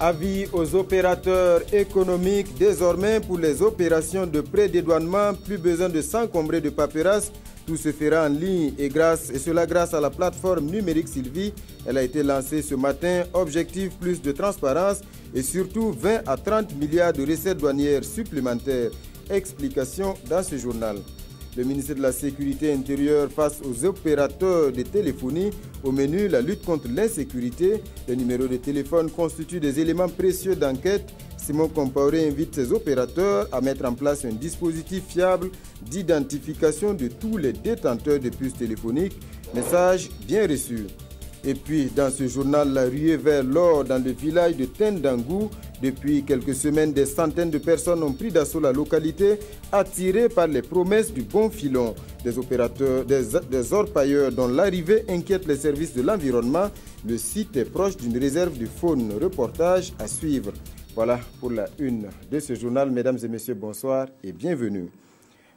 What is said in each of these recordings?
Avis aux opérateurs économiques, désormais pour les opérations de pré-dédouanement, plus besoin de s'encombrer de paperasse. Tout se fera en ligne et cela grâce à la plateforme numérique Sylvie. Elle a été lancée ce matin. Objectif, plus de transparence et surtout 20 à 30 milliards de recettes douanières supplémentaires. Explication dans ce journal. Le ministre de la Sécurité intérieure face aux opérateurs de téléphonie. Au menu, la lutte contre l'insécurité. Les numéros de téléphone constituent des éléments précieux d'enquête. Simon Compaoré invite ses opérateurs à mettre en place un dispositif fiable d'identification de tous les détenteurs de puces téléphoniques. Message bien reçu. Et puis, dans ce journal, la ruée vers l'or dans le village de Tendangou. Depuis quelques semaines, des centaines de personnes ont pris d'assaut la localité, attirées par les promesses du bon filon. Des opérateurs, des orpailleurs dont l'arrivée inquiète les services de l'environnement. Le site est proche d'une réserve de faune. Reportage à suivre. Voilà pour la une de ce journal. Mesdames et messieurs, bonsoir et bienvenue.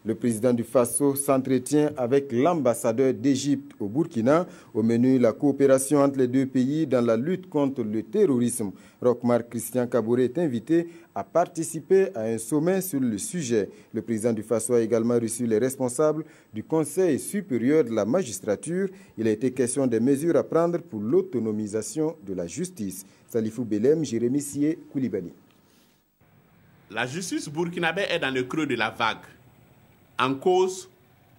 Le président du Faso s'entretient avec l'ambassadeur d'Égypte au Burkina. Au menu, la coopération entre les deux pays dans la lutte contre le terrorisme. Roch-Marc Christian Kaboré est invité à participer à un sommet sur le sujet. Le président du Faso a également reçu les responsables du Conseil supérieur de la magistrature. Il a été question des mesures à prendre pour l'autonomisation de la justice. Salifou Belem, Jérémy Sié, Koulibaly. La justice burkinabé est dans le creux de la vague. En cause,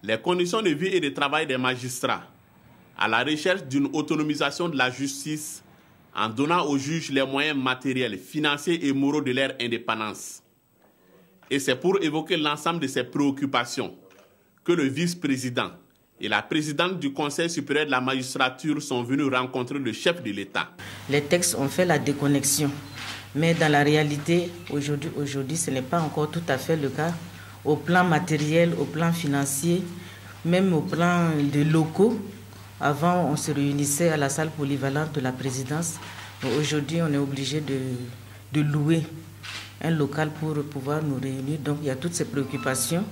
les conditions de vie et de travail des magistrats, à la recherche d'une autonomisation de la justice en donnant aux juges les moyens matériels, financiers et moraux de leur indépendance. Et c'est pour évoquer l'ensemble de ces préoccupations que le vice-président et la présidente du Conseil supérieur de la magistrature sont venus rencontrer le chef de l'État. Les textes ont fait la déconnexion, mais dans la réalité, aujourd'hui, ce n'est pas encore tout à fait le cas. Au plan matériel, au plan financier, même au plan des locaux. Avant, on se réunissait à la salle polyvalente de la présidence. Aujourd'hui, on est obligé de louer un local pour pouvoir nous réunir. Donc, il y a toutes ces préoccupations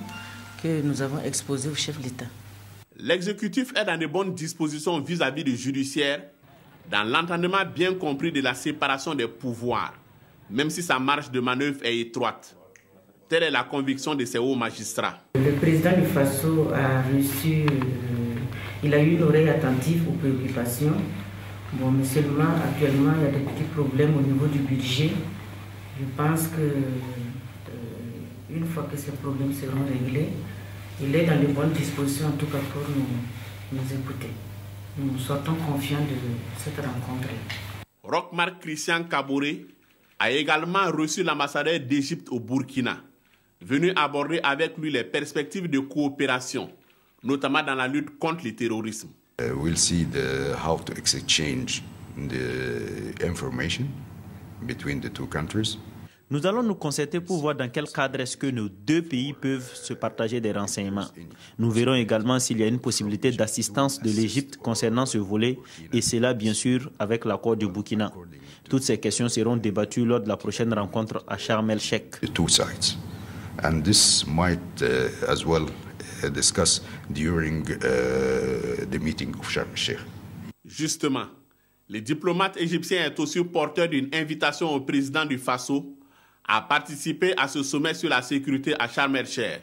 que nous avons exposées au chef de l'État. L'exécutif est dans de bonnes dispositions vis-à-vis du judiciaire, dans l'entendement bien compris de la séparation des pouvoirs, même si sa marge de manœuvre est étroite. Telle est la conviction de ces hauts magistrats. Le président du Faso a reçu, il a eu une oreille attentive aux préoccupations. Bon, mais seulement actuellement, il y a des petits problèmes au niveau du budget. Je pense que une fois que ces problèmes seront réglés, il est dans de bonnes dispositions en tout cas pour nous écouter. Nous sortons confiants de cette rencontre. Roch-Marc Christian Kaboré a également reçu l'ambassadeur d'Égypte au Burkina, venu aborder avec lui les perspectives de coopération, notamment dans la lutte contre le terrorisme. We'll see how to exchange the information between the two countries. Nous allons nous concerter pour voir dans quel cadre est-ce que nos deux pays peuvent se partager des renseignements. Nous verrons également s'il y a une possibilité d'assistance de l'Égypte concernant ce volet, et cela bien sûr avec l'accord du Burkina. Toutes ces questions seront débattues lors de la prochaine rencontre à Sharm el-Sheikh. And this might as well discuss during the meeting of Sharm el-Sheikh. Justement, le diplomate égyptien est aussi porteur d'une invitation au président du Faso à participer à ce sommet sur la sécurité à Sharm el-Sheikh.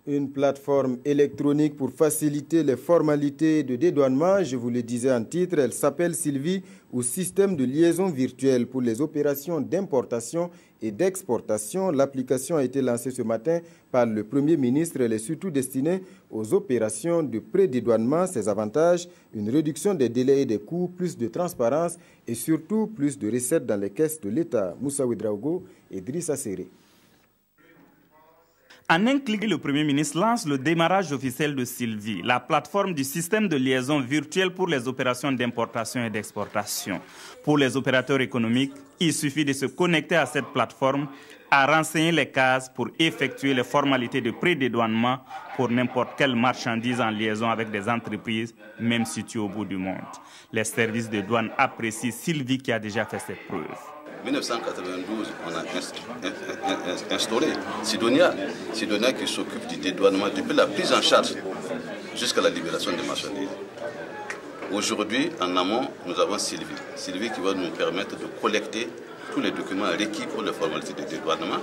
Une plateforme électronique pour faciliter les formalités de dédouanement, je vous le disais en titre, elle s'appelle Sylvie ou système de liaison virtuelle pour les opérations d'importation et d'exportation. L'application a été lancée ce matin par le Premier ministre. Elle est surtout destinée aux opérations de pré-dédouanement. Ses avantages, une réduction des délais et des coûts, plus de transparence et surtout plus de recettes dans les caisses de l'État. Moussa Ouedraogo et Drissa Serré. En un clic, le Premier ministre lance le démarrage officiel de Sylvie, la plateforme du système de liaison virtuelle pour les opérations d'importation et d'exportation. Pour les opérateurs économiques, il suffit de se connecter à cette plateforme, à renseigner les cases pour effectuer les formalités de pré-dédouanement pour n'importe quelle marchandise en liaison avec des entreprises, même situées au bout du monde. Les services de douane apprécient Sylvie qui a déjà fait ses preuves. En 1992, on a instauré Sidonia qui s'occupe du dédouanement depuis la prise en charge jusqu'à la libération des marchandises. Aujourd'hui, en amont, nous avons Sylvie. Sylvie qui va nous permettre de collecter tous les documents requis pour les formalités de dédouanement.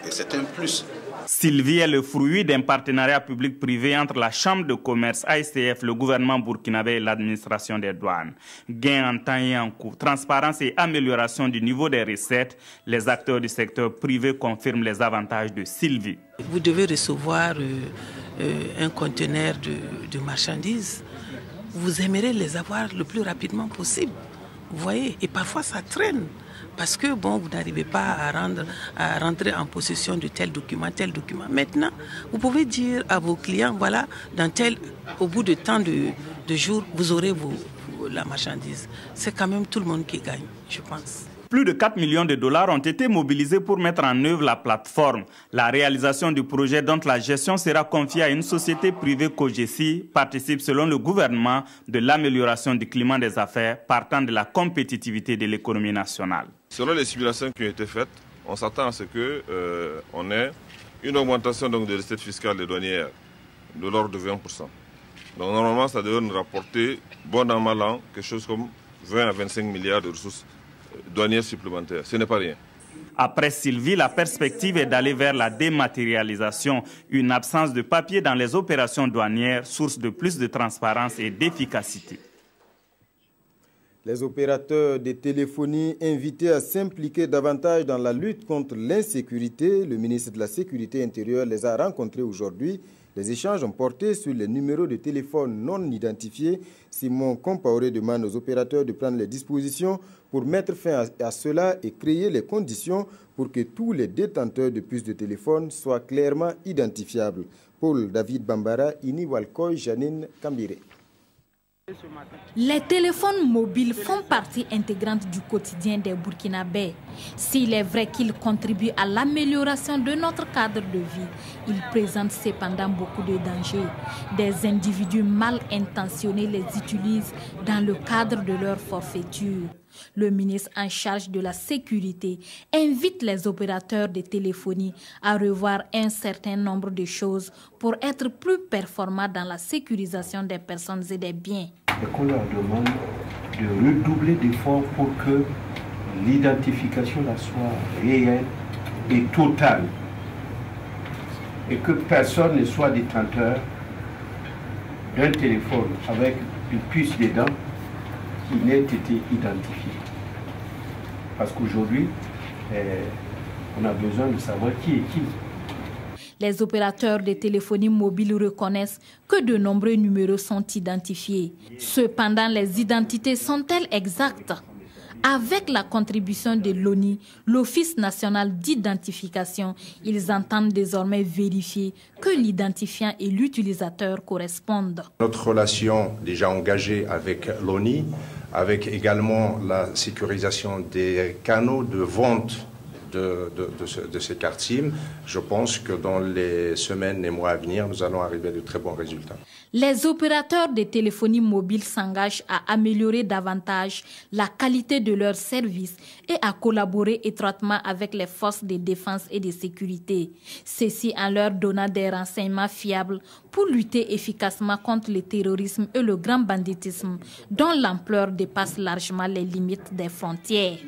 Et c'est un plus. Sylvie est le fruit d'un partenariat public-privé entre la Chambre de commerce, ASTF, le gouvernement burkinabé et l'administration des douanes. Gain en temps et en coût, transparence et amélioration du niveau des recettes, les acteurs du secteur privé confirment les avantages de Sylvie. Vous devez recevoir un conteneur de marchandises. Vous aimeriez les avoir le plus rapidement possible. Vous voyez, et parfois ça traîne. Parce que bon, vous n'arrivez pas à rentrer en possession de tel document. Maintenant, vous pouvez dire à vos clients, voilà, au bout de tant de jours, vous aurez la marchandise. C'est quand même tout le monde qui gagne, je pense. Plus de 4 millions de dollars ont été mobilisés pour mettre en œuvre la plateforme. La réalisation du projet dont la gestion sera confiée à une société privée Cogessi participe selon le gouvernement de l'amélioration du climat des affaires partant de la compétitivité de l'économie nationale. Selon les simulations qui ont été faites, on s'attend à ce qu'on ait une augmentation donc, de recettes fiscales et douanières de l'ordre de 20%. Donc normalement, ça devrait nous rapporter, bon an, mal an, quelque chose comme 20 à 25 milliards de ressources douanières supplémentaires. Ce n'est pas rien. Après Sylvie, la perspective est d'aller vers la dématérialisation, une absence de papier dans les opérations douanières, source de plus de transparence et d'efficacité. Les opérateurs de téléphonie invités à s'impliquer davantage dans la lutte contre l'insécurité, le ministre de la Sécurité intérieure les a rencontrés aujourd'hui. Les échanges ont porté sur les numéros de téléphone non identifiés. Simon Compaoré demande aux opérateurs de prendre les dispositions pour mettre fin à cela et créer les conditions pour que tous les détenteurs de puces de téléphone soient clairement identifiables. Paul David Bambara, Ini Walkoy, Janine Kambire. Les téléphones mobiles font partie intégrante du quotidien des Burkinabés. S'il est vrai qu'ils contribuent à l'amélioration de notre cadre de vie, ils présentent cependant beaucoup de dangers. Des individus mal intentionnés les utilisent dans le cadre de leur forfaiture. Le ministre en charge de la sécurité invite les opérateurs de téléphonie à revoir un certain nombre de choses pour être plus performants dans la sécurisation des personnes et des biens. Et qu'on leur demande de redoubler d'efforts pour que l'identification soit réelle et totale et que personne ne soit détenteur d'un téléphone avec une puce dedans qui n'ait été identifié. Parce qu'aujourd'hui, on a besoin de savoir qui est qui. Les opérateurs de téléphonie mobile reconnaissent que de nombreux numéros sont identifiés. Cependant, les identités sont-elles exactes? Avec la contribution de l'ONI, l'Office national d'identification, ils entendent désormais vérifier que l'identifiant et l'utilisateur correspondent. Notre relation déjà engagée avec l'ONI, avec également la sécurisation des canaux de vente de ces cartes SIM, je pense que dans les semaines et mois à venir, nous allons arriver à de très bons résultats. Les opérateurs de téléphonie mobile s'engagent à améliorer davantage la qualité de leurs services et à collaborer étroitement avec les forces de défense et de sécurité. Ceci en leur donnant des renseignements fiables pour lutter efficacement contre le terrorisme et le grand banditisme, dont l'ampleur dépasse largement les limites des frontières.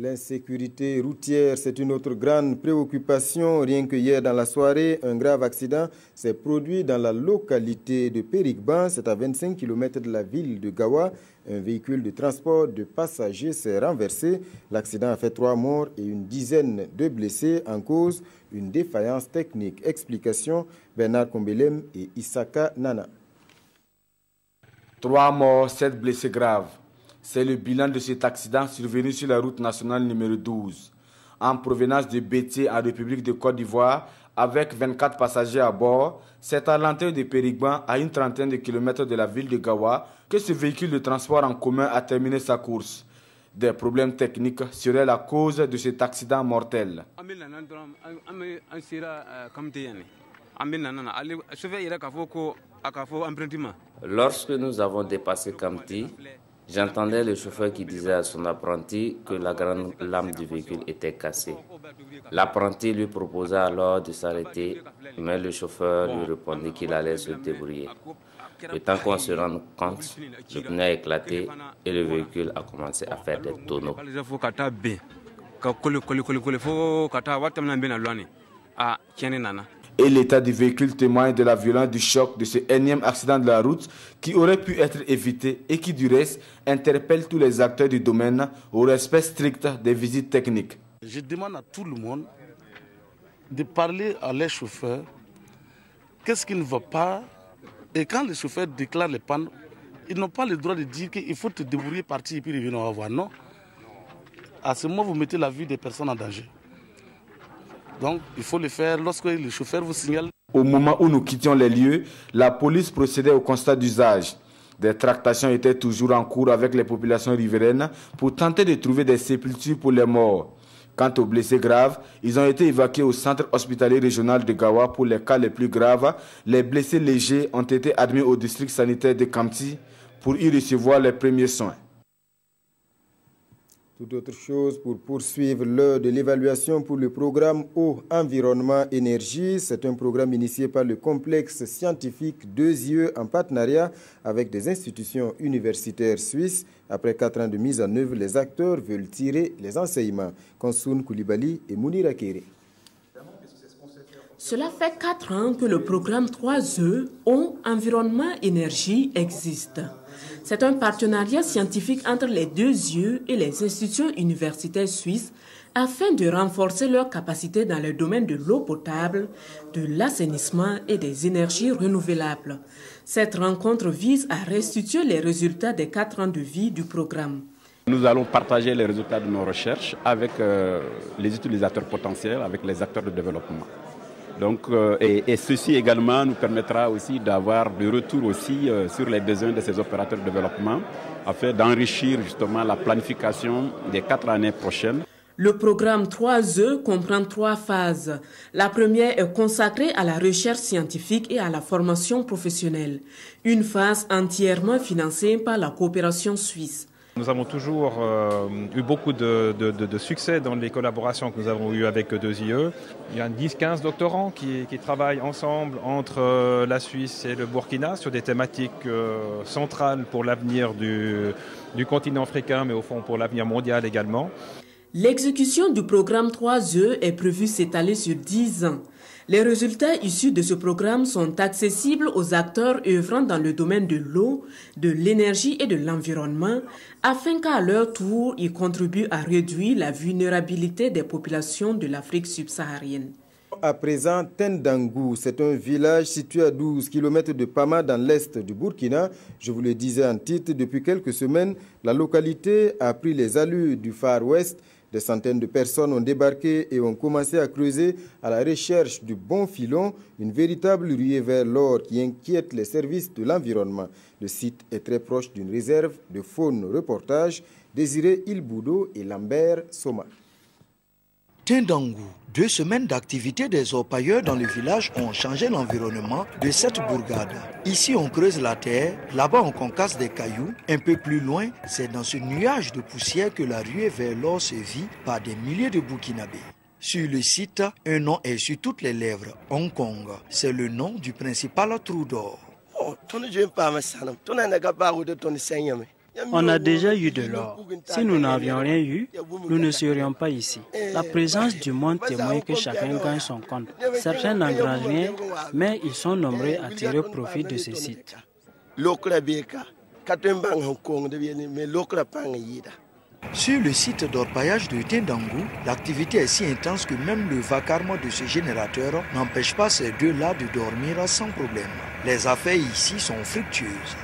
L'insécurité routière, c'est une autre grande préoccupation. Rien que hier dans la soirée, un grave accident s'est produit dans la localité de Périgban. C'est à 25 km de la ville de Gawa. Un véhicule de transport de passagers s'est renversé. L'accident a fait 3 morts et une dizaine de blessés. En cause, une défaillance technique. Explication, Bernard Kombelem et Isaka Nana. 3 morts, 7 blessés graves. C'est le bilan de cet accident survenu sur la route nationale numéro 12, en provenance de Bétié en République de Côte d'Ivoire, avec 24 passagers à bord. C'est à l'entrée de Périgban, à une trentaine de kilomètres de la ville de Gawa, que ce véhicule de transport en commun a terminé sa course. Des problèmes techniques seraient la cause de cet accident mortel. Lorsque nous avons dépassé Kamti, j'entendais le chauffeur qui disait à son apprenti que la grande lame du véhicule était cassée. L'apprenti lui proposa alors de s'arrêter, mais le chauffeur lui répondit qu'il allait se débrouiller. Le temps qu'on se rende compte, le pneu a éclaté et le véhicule a commencé à faire des tonneaux. Et l'état du véhicule témoigne de la violence du choc de ce énième accident de la route qui aurait pu être évité et qui du reste interpelle tous les acteurs du domaine au respect strict des visites techniques. Je demande à tout le monde de parler à les chauffeurs, qu'est-ce qui ne va pas, et quand les chauffeurs déclarent les pannes, ils n'ont pas le droit de dire qu'il faut te débrouiller, partir et puis revenir, on va voir. Non. À ce moment, vous mettez la vie des personnes en danger. Donc, il faut le faire lorsque le chauffeur vous signale. Au moment où nous quittions les lieux, la police procédait au constat d'usage. Des tractations étaient toujours en cours avec les populations riveraines pour tenter de trouver des sépultures pour les morts. Quant aux blessés graves, ils ont été évacués au centre hospitalier régional de Gawa pour les cas les plus graves. Les blessés légers ont été admis au district sanitaire de Kamti pour y recevoir les premiers soins. Toute autre chose pour poursuivre l'heure de l'évaluation pour le programme Eau, Environnement, Énergie. C'est un programme initié par le complexe scientifique 2IE en partenariat avec des institutions universitaires suisses. Après 4 ans de mise en œuvre, les acteurs veulent tirer les enseignements. Konsoun Koulibaly et Mounira Kéré. Cela fait 4 ans que le programme 3E, Eau, Environnement, Énergie existe. C'est un partenariat scientifique entre les 2IE et les institutions universitaires suisses afin de renforcer leurs capacités dans le domaine de l'eau potable, de l'assainissement et des énergies renouvelables. Cette rencontre vise à restituer les résultats des 4 ans de vie du programme. Nous allons partager les résultats de nos recherches avec les utilisateurs potentiels, avec les acteurs de développement. Donc, et ceci également nous permettra aussi d'avoir des retours aussi sur les besoins de ces opérateurs de développement afin d'enrichir justement la planification des 4 années prochaines. Le programme 3E comprend 3 phases. La première est consacrée à la recherche scientifique et à la formation professionnelle. Une phase entièrement financée par la coopération suisse. Nous avons toujours eu beaucoup de succès dans les collaborations que nous avons eues avec 2IE. Il y a 10-15 doctorants qui travaillent ensemble entre la Suisse et le Burkina sur des thématiques centrales pour l'avenir du continent africain, mais au fond pour l'avenir mondial également. L'exécution du programme 3E est prévue s'étaler sur 10 ans. Les résultats issus de ce programme sont accessibles aux acteurs œuvrant dans le domaine de l'eau, de l'énergie et de l'environnement, afin qu'à leur tour, ils contribuent à réduire la vulnérabilité des populations de l'Afrique subsaharienne. À présent, Tendangou, c'est un village situé à 12 km de Pama dans l'est du Burkina. Je vous le disais en titre, depuis quelques semaines, la localité a pris les allures du Far West. Des centaines de personnes ont débarqué et ont commencé à creuser à la recherche du bon filon, une véritable ruée vers l'or qui inquiète les services de l'environnement. Le site est très proche d'une réserve de faune. Reportage, Désiré Ilboudo et Lambert Soma. Tendangou, 2 semaines d'activité des orpailleurs dans le village ont changé l'environnement de cette bourgade. Ici, on creuse la terre, là-bas, on concasse des cailloux. Un peu plus loin, c'est dans ce nuage de poussière que la ruée vers l'or se vit par des milliers de Burkinabés. Sur le site, un nom est sur toutes les lèvres, Hong Kong. C'est le nom du principal trou d'or. On a déjà eu de l'or. Si nous n'avions rien eu, nous ne serions pas ici. La présence du monde témoigne que chacun gagne son compte. Certains n'engrangent rien, mais ils sont nombreux à tirer profit de ce site. Sur le site d'orpaillage de Tendangou, l'activité est si intense que même le vacarme de ce générateur n'empêche pas ces deux-là de dormir sans problème. Les affaires ici sont fructueuses.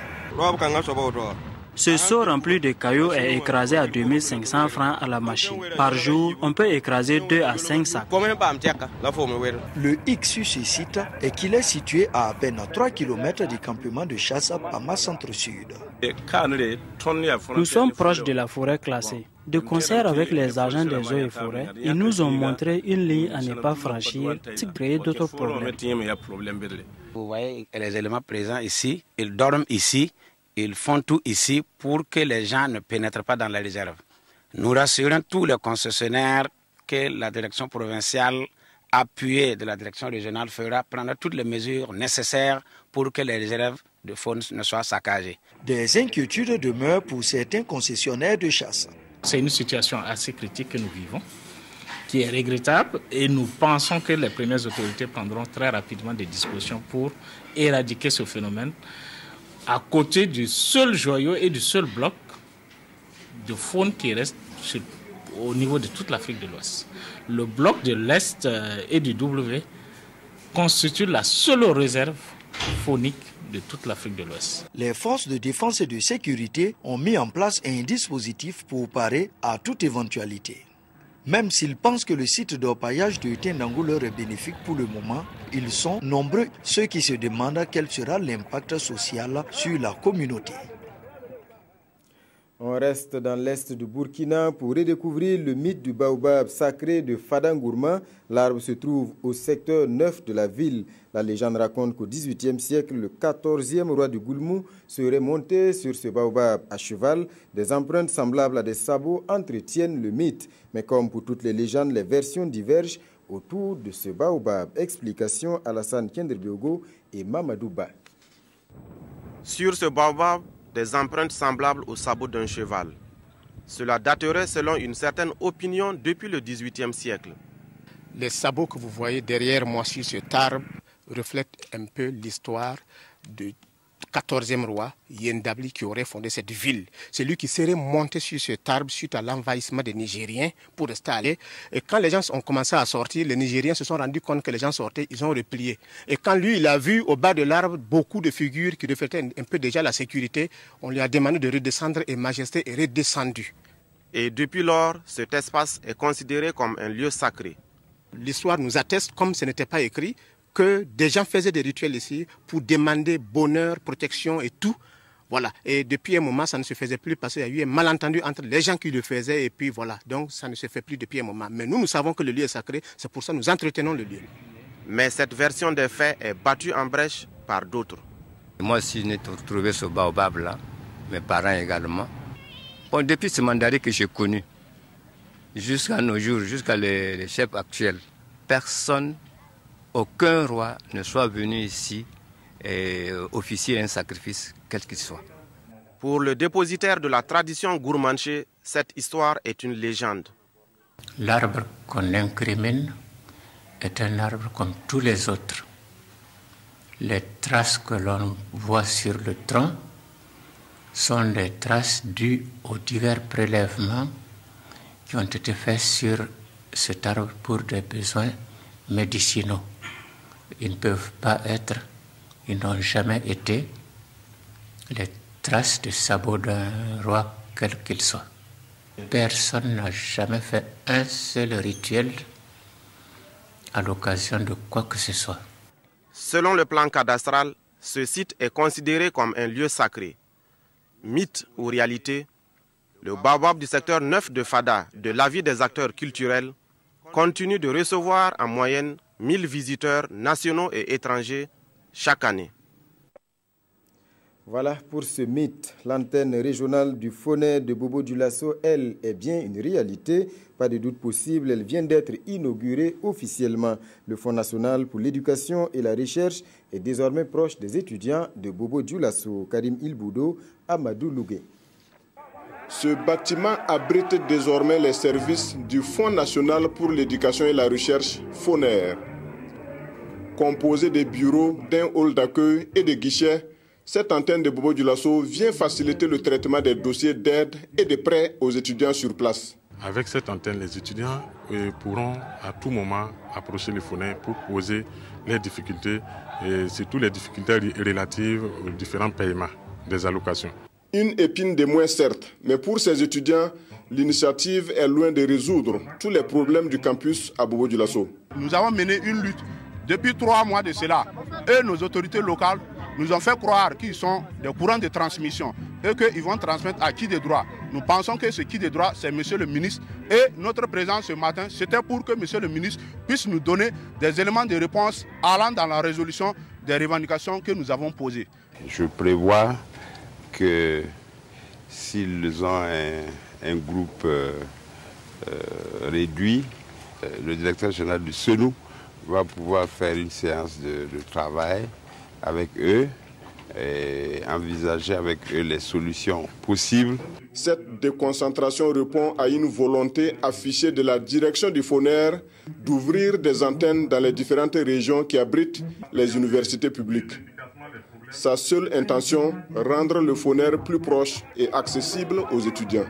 Ce seau rempli de cailloux est écrasé à 2500 francs à la machine. Par jour, on peut écraser 2 à 5 sacs. Le hic sur ce site est qu'il est situé à peine 3 km du campement de chasse à Pama Centre-Sud. Nous sommes proches de la forêt classée. De concert avec les agents des eaux et forêts, ils nous ont montré une ligne à ne pas franchir, sans créer d'autres problèmes. Vous voyez les éléments présents ici, ils dorment ici. Ils font tout ici pour que les gens ne pénètrent pas dans la réserve. Nous rassurons tous les concessionnaires que la direction provinciale, appuyée de la direction régionale, prendra toutes les mesures nécessaires pour que les réserves de faune ne soit saccagée. Des inquiétudes demeurent pour certains concessionnaires de chasse. C'est une situation assez critique que nous vivons, qui est regrettable, et nous pensons que les premières autorités prendront très rapidement des dispositions pour éradiquer ce phénomène, à côté du seul joyau et du seul bloc de faune qui reste au niveau de toute l'Afrique de l'Ouest. Le bloc de l'Est et du W constitue la seule réserve faunique de toute l'Afrique de l'Ouest. Les forces de défense et de sécurité ont mis en place un dispositif pour parer à toute éventualité. Même s'ils pensent que le site d'orpaillage de Tendangou leur est bénéfique pour le moment, ils sont nombreux ceux qui se demandent quel sera l'impact social sur la communauté. On reste dans l'est du Burkina pour redécouvrir le mythe du baobab sacré de Fadangourma. L'arbre se trouve au secteur 9 de la ville. La légende raconte qu'au XVIIIe siècle, le 14e roi du Goulmou serait monté sur ce baobab à cheval. Des empreintes semblables à des sabots entretiennent le mythe. Mais comme pour toutes les légendes, les versions divergent autour de ce baobab. Explication Alassane Kendrbiogo et Mamadou Ba. Sur ce baobab, des empreintes semblables aux sabots d'un cheval. Cela daterait, selon une certaine opinion, depuis le XVIIIe siècle. Les sabots que vous voyez derrière moi sur cet arbre reflètent un peu l'histoire du 14e roi, Yendabli, qui aurait fondé cette ville. C'est lui qui serait monté sur cet arbre suite à l'envahissement des Nigériens pour rester allé. Et quand les gens ont commencé à sortir, les Nigériens se sont rendus compte que les gens sortaient, ils ont replié. Et quand lui, il a vu au bas de l'arbre beaucoup de figures qui reflétaient un peu déjà la sécurité, on lui a demandé de redescendre et Majesté est redescendu. Et depuis lors, cet espace est considéré comme un lieu sacré. L'histoire nous atteste, comme ce n'était pas écrit, que des gens faisaient des rituels ici pour demander bonheur, protection et tout. Voilà. Et depuis un moment, ça ne se faisait plus parce qu'il y a eu un malentendu entre les gens qui le faisaient et puis voilà. Donc ça ne se fait plus depuis un moment. Mais nous savons que le lieu est sacré, c'est pour ça que nous entretenons le lieu. Mais cette version des faits est battue en brèche par d'autres. Moi aussi, j'ai trouvé ce baobab-là, mes parents également. Bon, depuis ce mandarin que j'ai connu, jusqu'à nos jours, jusqu'à les chefs actuels, personne, aucun roi ne soit venu ici et officier un sacrifice, quel qu'il soit. Pour le dépositaire de la tradition gourmanché, cette histoire est une légende. L'arbre qu'on incrimine est un arbre comme tous les autres. Les traces que l'on voit sur le tronc sont les traces dues aux divers prélèvements qui ont été faits sur cet arbre pour des besoins médicinaux. Ils ne peuvent pas être, ils n'ont jamais été les traces de sabots d'un roi quel qu'il soit. Personne n'a jamais fait un seul rituel à l'occasion de quoi que ce soit. Selon le plan cadastral, ce site est considéré comme un lieu sacré. Mythe ou réalité, le baobab du secteur 9 de Fada, de l'avis des acteurs culturels, continue de recevoir en moyenne 1000 visiteurs nationaux et étrangers chaque année. Voilà pour ce mythe. L'antenne régionale du Faunet de Bobo-Dioulasso, elle, est bien une réalité. Pas de doute possible, elle vient d'être inaugurée officiellement. Le Fonds national pour l'éducation et la recherche est désormais proche des étudiants de Bobo-Dioulasso. Karim Ilboudo, Amadou Lougué. Ce bâtiment abrite désormais les services du Fonds national pour l'éducation et la recherche, FONER. Composé des bureaux, d'un hall d'accueil et de guichets, cette antenne de Bobo-Dioulasso vient faciliter le traitement des dossiers d'aide et de prêts aux étudiants sur place. Avec cette antenne, les étudiants pourront à tout moment approcher le FONER pour poser les difficultés, et surtout les difficultés relatives aux différents paiements des allocations. Une épine de moins certes, mais pour ces étudiants, l'initiative est loin de résoudre tous les problèmes du campus à Bobo-Dioulasso. Nous avons mené une lutte depuis 3 mois de cela. Et nos autorités locales nous ont fait croire qu'ils sont des courants de transmission et qu'ils vont transmettre à qui de droit. Nous pensons que ce qui de droit, c'est monsieur le ministre. Et notre présence ce matin, c'était pour que monsieur le ministre puisse nous donner des éléments de réponse allant dans la résolution des revendications que nous avons posées. Je prévois que s'ils ont un groupe réduit, le directeur général du SENU va pouvoir faire une séance de travail avec eux envisager avec eux les solutions possibles. Cette déconcentration répond à une volonté affichée de la direction du FONER d'ouvrir des antennes dans les différentes régions qui abritent les universités publiques. Sa seule intention, rendre le FONER plus proche et accessible aux étudiants.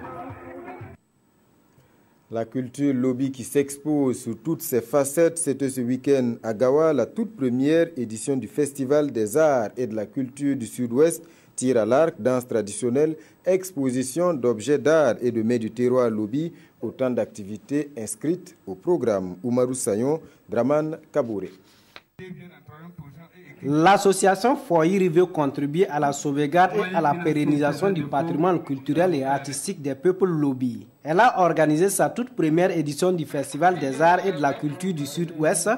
La culture lobby qui s'expose sous toutes ses facettes, c'était ce week-end à Gawa, la toute première édition du Festival des Arts et de la Culture du Sud-Ouest, tir à l'arc, danse traditionnelle, exposition d'objets d'art et de mets du terroir lobby, autant d'activités inscrites au programme. Oumarou Sayon, Draman Kabouré. L'association Foyer veut contribuer à la sauvegarde et à la pérennisation du patrimoine culturel et artistique des peuples lobby. Elle a organisé sa toute première édition du Festival des Arts et de la Culture du Sud-Ouest,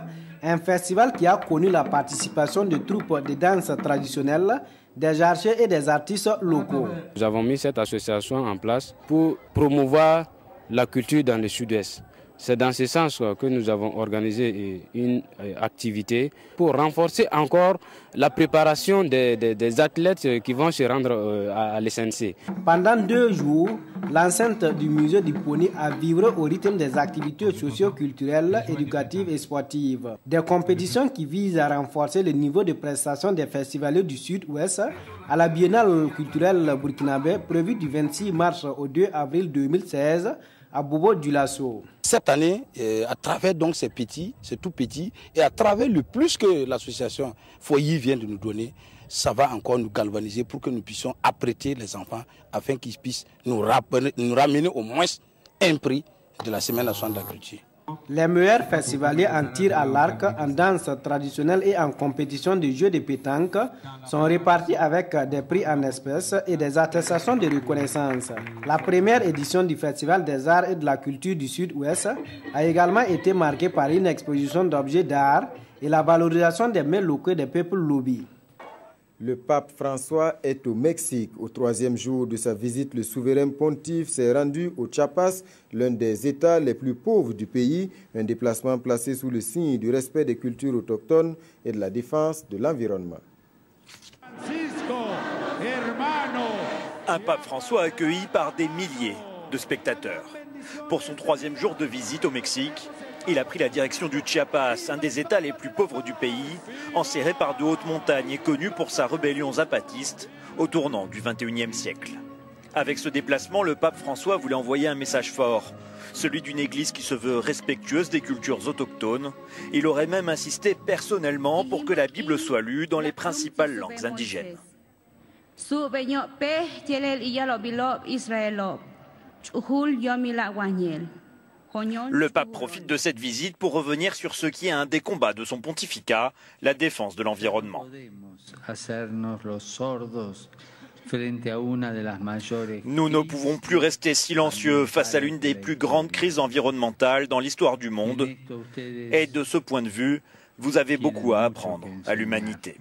un festival qui a connu la participation de troupes de danse traditionnelles, des archers et des artistes locaux. Nous avons mis cette association en place pour promouvoir la culture dans le Sud-Ouest. C'est dans ce sens que nous avons organisé une activité pour renforcer encore la préparation des athlètes qui vont se rendre à l'SNC. Pendant 2 jours, l'enceinte du musée du Pony a vibré au rythme des activités socio-culturelles, éducatives et sportives. Des compétitions qui visent à renforcer le niveau de prestation des festivaliers du Sud-Ouest à la Biennale culturelle burkinabé prévue du 26 mars au 2 avril 2016 à Bobo-Dioulasso. Cette année, à travers donc ces tout petits, et à travers le plus que l'association Foyer vient de nous donner, ça va encore nous galvaniser pour que nous puissions apprêter les enfants afin qu'ils puissent nous ramener au moins un prix de la Semaine nationale de la culture. Les meilleurs festivaliers en tir à l'arc, en danse traditionnelle et en compétition de jeux de pétanque sont répartis avec des prix en espèces et des attestations de reconnaissance. La première édition du Festival des Arts et de la Culture du Sud-Ouest a également été marquée par une exposition d'objets d'art et la valorisation des mets locaux des peuples lobby. Le pape François est au Mexique. Au 3e jour de sa visite, le souverain pontife s'est rendu au Chiapas, l'un des États les plus pauvres du pays, un déplacement placé sous le signe du respect des cultures autochtones et de la défense de l'environnement. Un pape François accueilli par des milliers de spectateurs. Pour son 3e jour de visite au Mexique, il a pris la direction du Chiapas, un des États les plus pauvres du pays, enserré par de hautes montagnes et connu pour sa rébellion zapatiste au tournant du XXIe siècle. Avec ce déplacement, le pape François voulait envoyer un message fort, celui d'une église qui se veut respectueuse des cultures autochtones. Il aurait même insisté personnellement pour que la Bible soit lue dans les principales langues indigènes. Le pape profite de cette visite pour revenir sur ce qui est un des combats de son pontificat, la défense de l'environnement. Nous ne pouvons plus rester silencieux face à l'une des plus grandes crises environnementales dans l'histoire du monde. Et de ce point de vue, vous avez beaucoup à apprendre à l'humanité.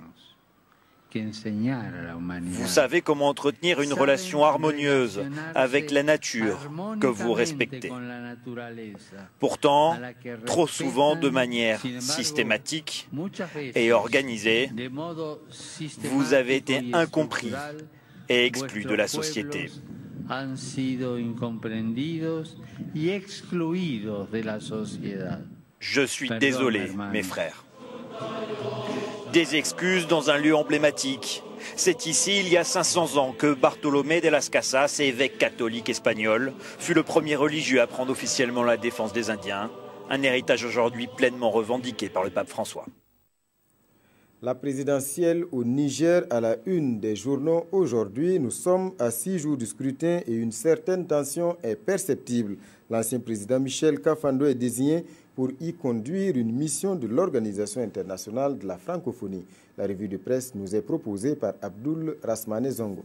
Vous savez comment entretenir une relation harmonieuse avec la nature que vous respectez. Pourtant, trop souvent de manière systématique et organisée, vous avez été incompris et exclus de la société. Je suis désolé, mes frères. Des excuses dans un lieu emblématique. C'est ici, il y a 500 ans, que Bartolomé de las Casas, évêque catholique espagnol, fut le premier religieux à prendre officiellement la défense des Indiens, un héritage aujourd'hui pleinement revendiqué par le pape François. La présidentielle au Niger à la une des journaux aujourd'hui. Nous sommes à 6 jours du scrutin et une certaine tension est perceptible. L'ancien président Michel Kafando est désigné pour y conduire une mission de l'Organisation internationale de la francophonie. La revue de presse nous est proposée par Abdoul Rasmane Zongo.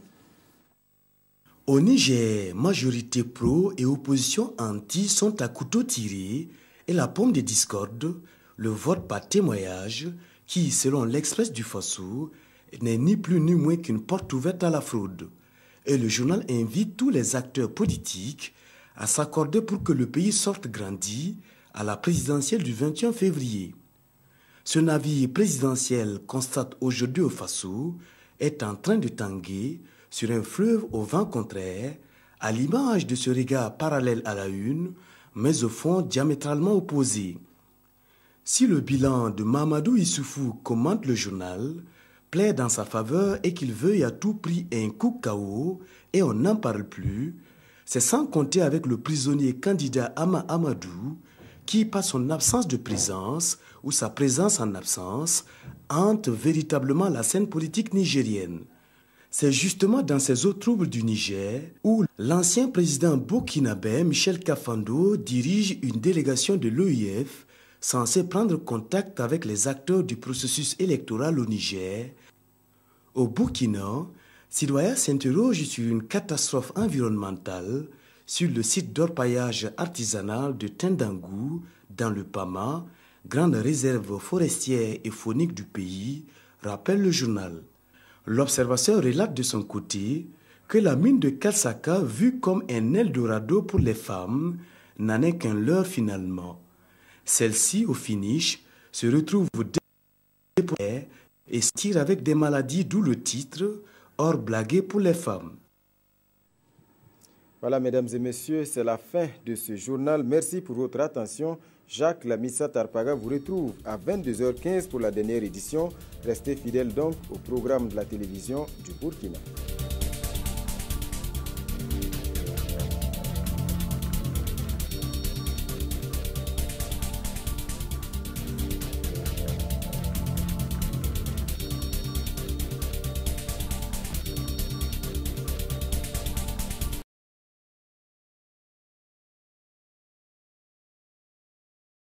Au Niger, majorité pro et opposition anti sont à couteau tiré et la pomme de discorde, le vote par témoignage qui, selon l'Express du Faso, n'est ni plus ni moins qu'une porte ouverte à la fraude. Et le journal invite tous les acteurs politiques à s'accorder pour que le pays sorte grandi à la présidentielle du 21 février. Ce navire présidentiel constate aujourd'hui au Faso est en train de tanguer sur un fleuve au vent contraire, à l'image de ce regard parallèle à la une, mais au fond diamétralement opposé. Si le bilan de Mamadou Issoufou, commente le journal, plaide en sa faveur et qu'il veuille à tout prix un coup KO et on n'en parle plus, c'est sans compter avec le prisonnier candidat Ama Amadou qui, par son absence de présence ou sa présence en absence, hante véritablement la scène politique nigérienne. C'est justement dans ces eaux troubles du Niger où l'ancien président burkinabé Michel Kafando dirige une délégation de l'OIF censée prendre contact avec les acteurs du processus électoral au Niger. Au Burkina, Sidoya s'interroge sur une catastrophe environnementale sur le site d'orpaillage artisanal de Tendangou dans le Pama, grande réserve forestière et faunique du pays, rappelle le journal. L'observateur relate de son côté que la mine de Kalsaka, vue comme un Eldorado pour les femmes, n'en est qu'un leurre finalement. Celle-ci, au finish, se retrouve déployée et se tire avec des maladies, d'où le titre « Or blagué pour les femmes ». Voilà, mesdames et messieurs, c'est la fin de ce journal. Merci pour votre attention. Jacques Lamissa Tarpaga vous retrouve à 22h15 pour la dernière édition. Restez fidèles donc au programme de la télévision du Burkina.